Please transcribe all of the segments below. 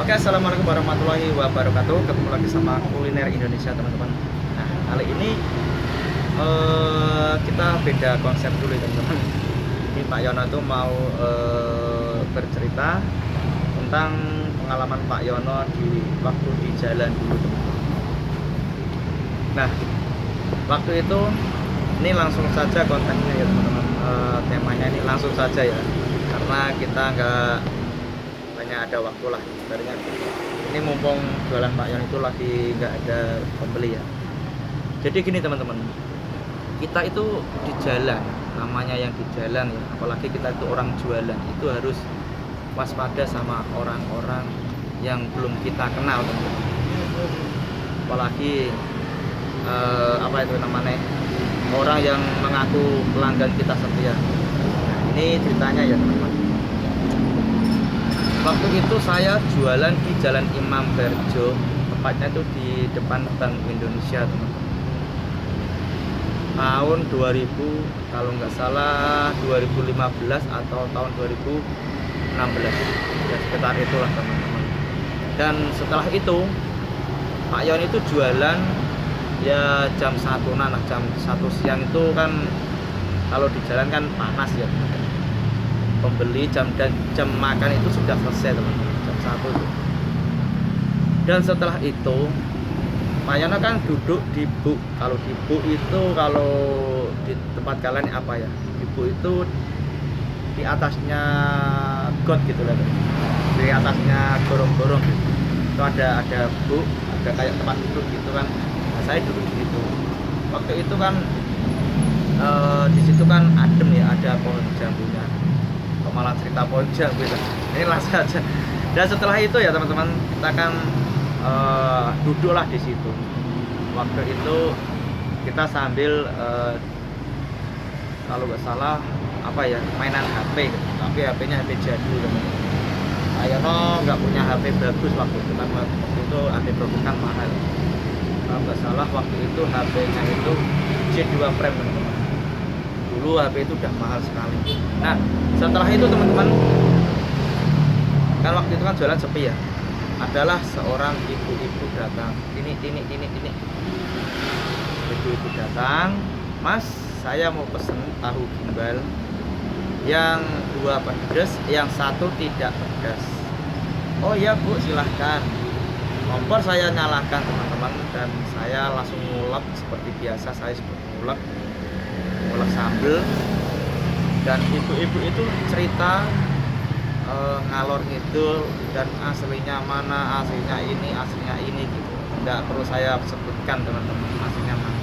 Oke, assalamualaikum warahmatullahi wabarakatuh. Ketemu lagi sama kuliner Indonesia, teman-teman. Nah, kali ini kita beda konsep dulu, teman-teman. Ini Pak Yono tuh mau bercerita tentang pengalaman Pak Yono di waktu di jalan dulu, teman-teman. Nah, waktu itu ini langsung saja kontennya ya, teman-teman. Temanya ini langsung saja ya, karena kita nggak banyak ada waktu lah sebenarnya. Ini mumpung jualan Pak Yon itu lagi nggak ada pembeli ya. Jadi gini teman-teman, kita itu di jalan, namanya yang di jalan ya, apalagi kita itu orang jualan, itu harus waspada sama orang-orang yang belum kita kenal, teman-teman. Apalagi apa itu namanya, orang yang mengaku pelanggan kita setia. Nah, ini ceritanya ya, teman-teman. Waktu itu saya jualan di Jalan Imam Berjo, tepatnya itu di depan Bank Indonesia, teman-teman. Tahun 2000, kalau nggak salah 2015 atau tahun 2016 ya, sekitar itulah, teman-teman. Dan setelah itu Pak Yon itu jualan ya jam 1-an lah, jam 1 siang itu kan kalau di jalan kan panas ya, pembeli jam makan itu sudah selesai, teman-teman, jam 1 itu. Dan setelah itu Pak Yono kan duduk di buk. Kalau di buk itu, kalau di tempat kalian apa ya, di buk itu di atasnya got gitu lah, di atasnya gorong-gorong gitu. Itu ada buk, ada kayak tempat duduk gitu kan. Nah, saya duduk di situ. Waktu itu kan di situ kan adem ya, ada pohon jambunya. Malah cerita pohon jambu gitu. Ini langsung aja. Dan setelah itu ya, teman-teman, kita kan duduklah di situ. Waktu itu kita sambil kalau nggak salah apa ya, mainan HP gitu. Tapi HP-nya HP jadul, teman-teman. Saya nggak punya HP bagus waktu itu kan. Waktu itu HP bagus kan mahal. Kalau nggak salah waktu itu HP-nya itu J2 Prime, teman-teman. Dulu HP itu udah mahal sekali. Nah, setelah itu teman-teman, kan waktu itu kan jualan sepi ya, adalah seorang ibu-ibu datang. Ini ibu-ibu datang, "Mas, saya mau pesen tahu gimbal yang 2 pedas, yang 1 tidak pedas." "Oh iya Bu, silahkan." Kompor saya nyalakan, teman-teman, dan saya langsung ngulek seperti biasa. Saya seperti ngulek sambel. Dan ibu-ibu itu cerita ngalor ngidul, dan aslinya mana, aslinya ini gitu. Nggak perlu saya sebutkan, teman-teman, aslinya mana.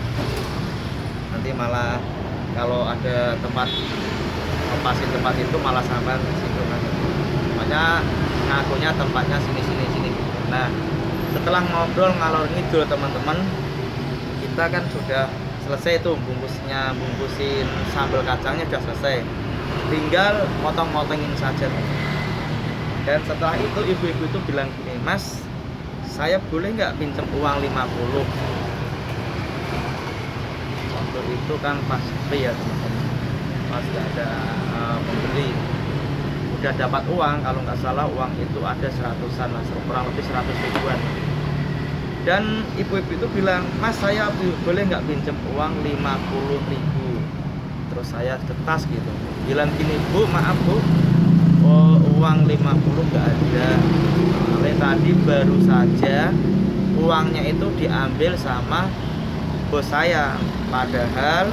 Nanti malah kalau ada tempat lepasin tempat itu malah sama singgung aja. Makanya ngakunya tempatnya sini gitu. Nah, setelah ngobrol ngalor ngidul, teman-teman, kita kan sudah selesai tuh bungkusin sambal kacangnya sudah selesai, tinggal motong-motongin saja. Dan setelah itu ibu-ibu itu bilang gini, "Mas, saya boleh nggak pinjam uang 50?" Waktu itu kan pas sepi ya, teman-teman, pas nggak ada pembeli. Udah dapat uang, kalau nggak salah uang itu ada 100-an lah, kurang lebih 100 ribuan. Dan ibu-ibu itu bilang, "Mas, saya boleh nggak pinjam uang 50 ribu?" Terus saya ketas gitu, bilang gini, "Bu, maaf Bu, uang 50 nggak ada. Soalnya tadi baru saja uangnya itu diambil sama bos saya. Padahal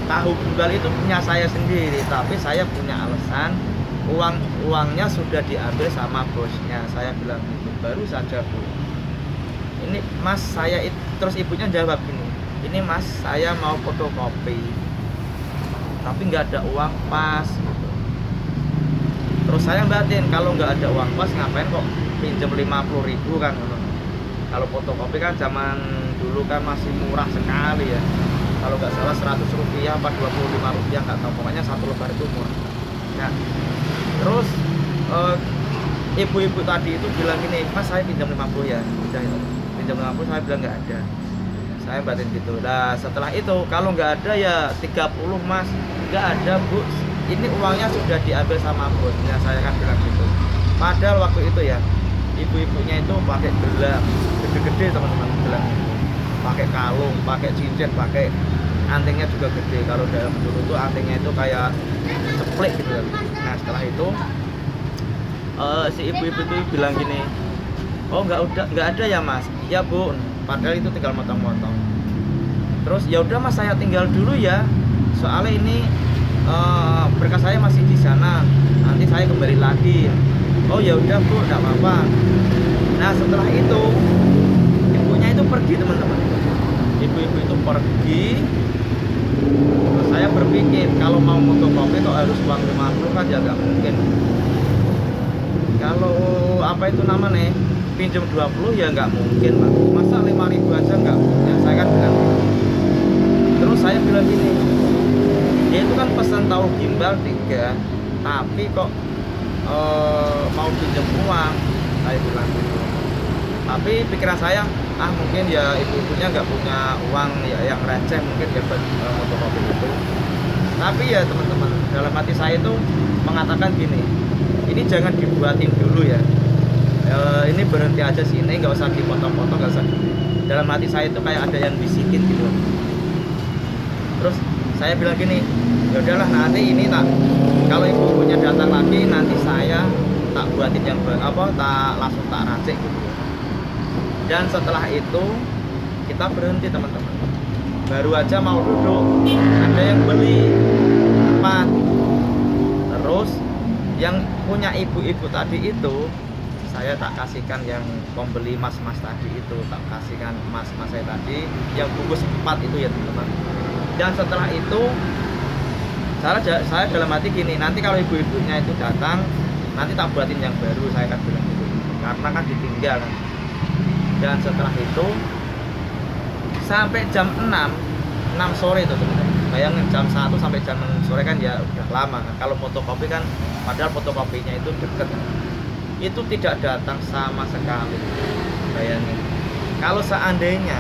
tahu gimbal itu punya saya sendiri, tapi saya punya alasan uangnya sudah diambil sama bosnya." Saya bilang gitu, "Baru saja Bu. Ini Mas, saya terus ibunya jawab gini, "Ini Mas, saya mau fotokopi, tapi nggak ada uang pas." Gitu. Terus saya batin, kalau nggak ada uang pas ngapain kok pinjam 50 ribu kan. Kalau fotokopi kan zaman dulu kan masih murah sekali ya. Kalau nggak salah 100 rupiah apa 25 rupiah, nggak tahu, pokoknya 1 lembar itu murah. Nah, terus ibu-ibu tadi itu bilang gini, "Mas, saya pinjam 50 ya." Udah ya, pinjam 50. Saya bilang nggak ada. Saya batin gitu. Nah, setelah itu kalau nggak ada ya 30 Mas. "Nggak ada Bu, ini uangnya sudah diambil sama bosnya." Saya kan bilang gitu. Padahal waktu itu ya, ibu-ibunya itu pakai gelang gede-gede teman-teman, gelang pakai kalung, pakai cincin, pakai antingnya juga gede. Kalau dalam dulu tuh antingnya itu kayak ceplek gitu kan. Nah setelah itu si ibu-ibu itu bilang gini, oh nggak ada ya mas? Iya bu, padahal itu tinggal motong-motong. Terus ya udah mas, saya tinggal dulu ya, soalnya ini berkas saya masih di sana, nanti saya kembali lagi. Oh ya udah bu, nggak apa-apa. Nah setelah itu ibunya itu pergi teman-teman, ibu-ibu itu pergi. Terus saya berpikir kalau mau fotokopi itu harus uang 50 kan ya nggak mungkin. Kalau apa itu namanya pinjam 20 ya nggak mungkin lah, masa 5.000 aja nggak punya, saya kan bilang. Terus saya bilang gini, dia itu kan pesan tahu gimbal 3, tapi kok mau pinjam uang, saya bilang gitu. Tapi pikiran saya, mungkin ya ibu-ibunya nggak punya uang ya yang receh, mungkin dia buat fotokopi itu. Tapi ya teman-teman, dalam hati saya itu mengatakan gini, ini jangan dibuatin dulu ya, ini berhenti aja sini, nggak usah dipotong-potong, nggak usah. Dalam hati saya itu kayak ada yang bisikin gitu. Terus saya bilang gini, ya udahlah nanti ini tak, kalau ibu-ibunya datang lagi nanti saya tak buatin yang tak langsung tak racik gitu. Dan setelah itu kita berhenti teman-teman, baru aja mau duduk ada yang beli 4. Terus yang punya ibu-ibu tadi itu saya tak kasihkan, yang pembeli mas-mas tadi itu tak kasihkan mas-mas saya tadi yang bungkus 4 itu ya teman-teman. Dan setelah itu saya dalam hati gini, nanti kalau ibu-ibunya itu datang nanti tak buatin yang baru, saya akan bilang gitu, karena kan ditinggal. Dan setelah itu sampai jam 6 sore itu teman-teman, bayangin jam 1 sampai jam 6 sore kan ya udah lama. Kalau fotokopi kan, padahal fotokopinya itu deket, itu tidak datang sama sekali. Bayangin kalau seandainya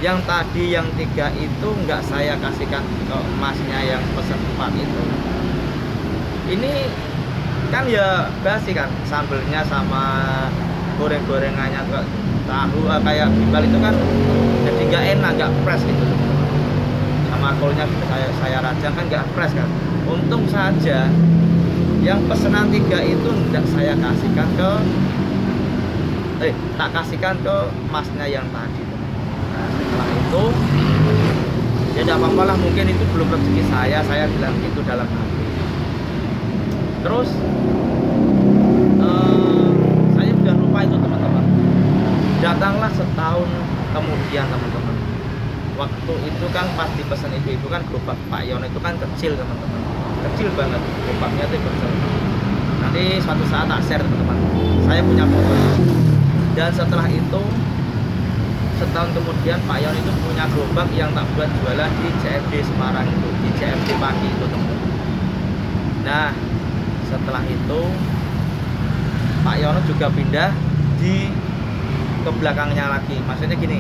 yang tadi yang 3 itu nggak saya kasihkan ke emasnya yang pesen 4 itu, ini kan ya basi kan, sambelnya sama goreng-gorengannya ke tahu kayak gimbal itu kan jadi nggak enak, nggak fresh gitu. Sama kolnya saya rajang kan nggak fresh kan. Untung saja yang pesanan 3 itu tidak saya kasihkan ke tak kasihkan ke masnya yang tadi. Nah setelah itu ya tidak apa-apa lah, mungkin itu belum rezeki saya bilang gitu dalam hati. Terus saya udah lupa itu teman-teman. Datanglah setahun kemudian teman-teman. Waktu itu kan pas dipesan ibu-ibu kan gerobak Pak Yono itu kan kecil teman-teman, kecil banget gerobaknya itu kecil. Nanti suatu saat tak share teman-teman, saya punya foto. Dan setelah itu setahun kemudian Pak Yono itu punya gerobak yang tak buat jualan di CFD Semarang itu, di CFD pagi itu teman-teman. Nah setelah itu Pak Yono juga pindah ke belakangnya lagi. Maksudnya gini,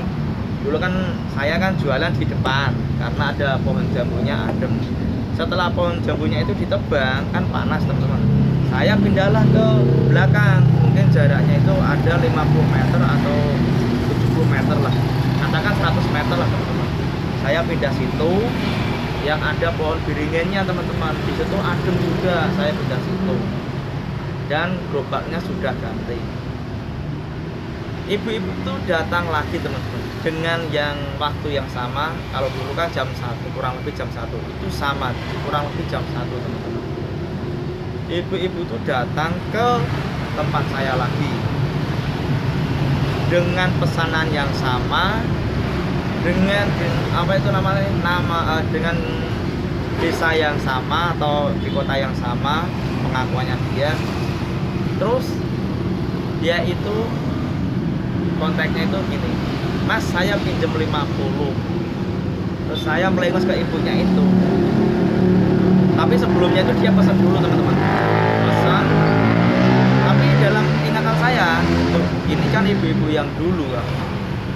dulu kan saya kan jualan di depan karena ada pohon jambunya adem. Setelah pohon jambunya itu ditebang kan panas teman-teman, saya pindahlah ke belakang, mungkin jaraknya itu ada 50 meter atau 70 meter lah, katakan 100 meter lah teman-teman. Saya pindah situ yang ada pohon biringannya teman-teman, di situ adem juga, saya pindah situ. Dan gerobaknya sudah ganti. Ibu-ibu itu datang lagi teman-teman dengan yang waktu yang sama. Kalau dulu kan jam 1, kurang lebih jam 1 itu sama, kurang lebih jam 1 teman-teman. Ibu-ibu itu datang ke tempat saya lagi dengan pesanan yang sama, dengan apa itu namanya, dengan desa yang sama atau di kota yang sama pengakuannya dia. Terus dia itu kontaknya itu gini, mas saya pinjem 50. Terus saya melengos ke ibunya itu, tapi sebelumnya itu dia pesan dulu teman-teman, pesan. Tapi dalam ingatan saya ini kan ibu-ibu yang dulu kan,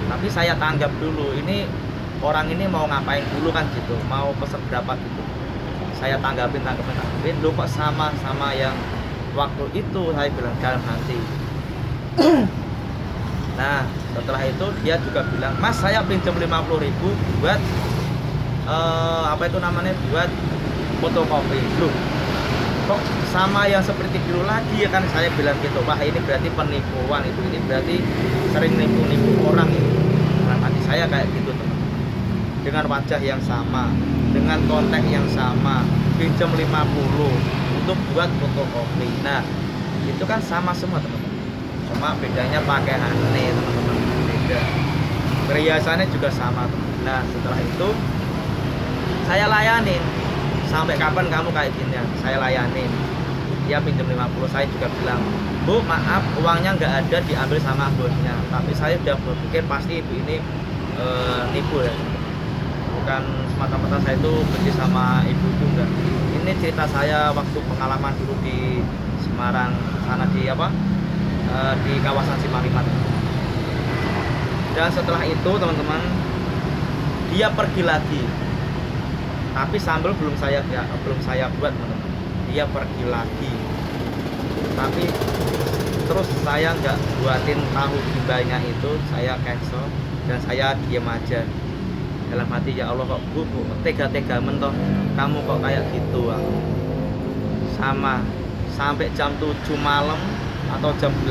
tapi saya tanggap dulu, ini orang ini mau ngapain dulu kan gitu, mau pesan berapa gitu. Saya tanggapin, lu kok sama yang waktu itu, saya bilang dalam hati. Setelah itu dia juga bilang, Mas saya pinjam 50.000 buat buat fotokopi. Loh, kok sama yang seperti dulu lagi ya kan, saya bilang gitu. Wah ini berarti penipuan itu, ini berarti sering nipu-nipu orang ini. Dalam hati saya kayak gitu teman, dengan wajah yang sama, dengan kontak yang sama, pinjam 50 untuk buat fotokopi. Nah itu kan sama semua teman-teman, cuma bedanya pakaiannya teman-teman, beda, perhiasannya juga sama teman. Nah setelah itu saya layanin, sampai kapan kamu kayak gini ya, saya layanin. Dia pinjam 50, saya juga bilang, Bu maaf uangnya nggak ada, diambil sama bosnya. Tapi saya udah berpikir pasti ibu ini nipu ya, bukan semata-mata saya itu benci sama ibu itu, enggak. Ini cerita saya waktu pengalaman dulu di Semarang sana, di kawasan Simalimat. Dan setelah itu teman-teman, dia pergi lagi, tapi sambal belum saya buat teman-teman. Dia pergi lagi, tapi terus saya nggak buatin tahu gimbanya itu, saya cancel dan saya diam aja. Dalam hati, ya Allah kok bu tega-tega mentoh kamu kok kayak gitu. Sama sampai jam 7 malam atau jam 8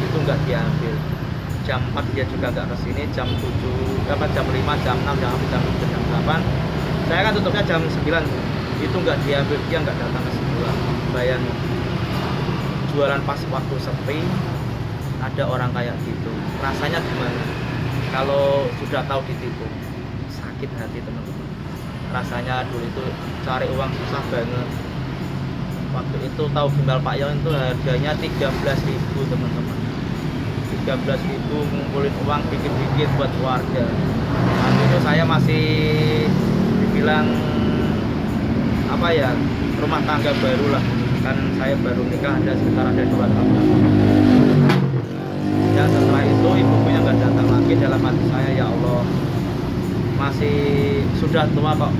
itu nggak diambil. Jam 4 dia juga nggak kesini, jam 7 jam 5 jam 6 jam 7 jam 8 saya kan tutupnya jam 9, itu nggak diambil, dia nggak datang ke sekolah. Bayangin, jualan pas waktu sepi ada orang kayak gitu, rasanya gimana kalau sudah tahu ditipu? Sakit hati teman-teman, rasanya dulu itu cari uang susah banget. Waktu itu tahu gimbal Pak Yon itu harganya 13.000 teman-teman, 13.000 ngumpulin uang dikit-dikit buat keluarga. Waktu itu saya masih dibilang rumah tangga baru lah, kan saya baru nikah sekitar 2 tahun. Dan setelah itu ibuku yang nggak datang lagi. Dalam hati saya, ya Allah, masih sudah tua kok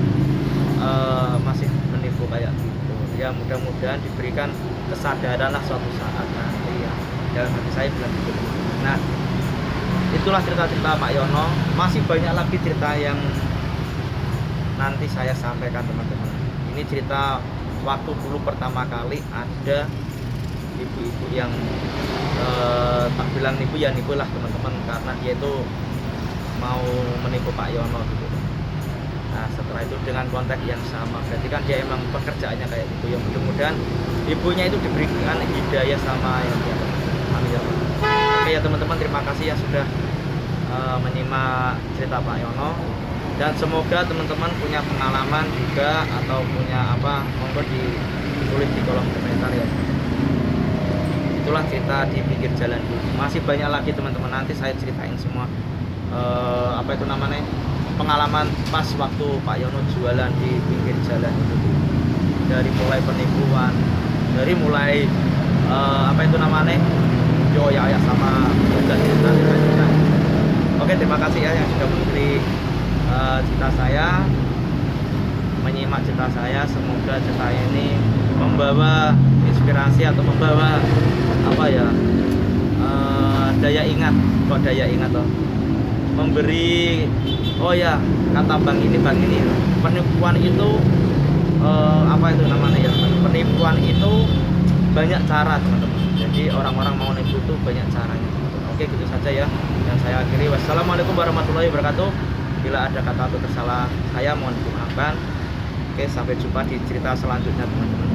masih menipu kayak gitu ya. Mudah-mudahan diberikan kesadaran lah suatu saat nanti ya. Dalam hati saya bilang gitu. Nah itulah cerita-cerita Pak Yono. Masih banyak lagi cerita yang nanti saya sampaikan teman-teman. Ini cerita waktu dulu pertama kali ada ibu-ibu yang tak bilang nipu ya nipu lah teman-teman, karena dia itu mau menipu Pak Yono gitu. Nah setelah itu dengan konteks yang sama, berarti kan dia emang pekerjaannya kayak gitu ya. Mudah-mudahan ibunya itu diberikan hidayah sama yang dia. Amin ya. Oke ya teman-teman, terima kasih yang sudah menyimak cerita Pak Yono, dan semoga teman-teman punya pengalaman juga atau punya monggo ditulis di kolom komentar ya. Itulah cerita di pinggir jalan dulu. Masih banyak lagi teman-teman, nanti saya ceritain semua pengalaman pas waktu Pak Yono jualan di pinggir jalan itu, dari mulai penipuan, dari mulai ya sama cerita. Oke, terima kasih ya yang sudah mengikuti cerita saya, menyimak cerita saya. Semoga cerita ini membawa inspirasi atau membawa daya ingat toh, memberi kata bang ini penipuan itu penipuan itu banyak cara teman-teman. Jadi orang-orang mau nipu itu banyak caranya teman-teman. Oke, gitu saja ya yang saya akhiri. Wassalamualaikum warahmatullahi wabarakatuh. Bila ada kata atau tersalah saya mohon dimaafkan. Oke, sampai jumpa di cerita selanjutnya teman-teman.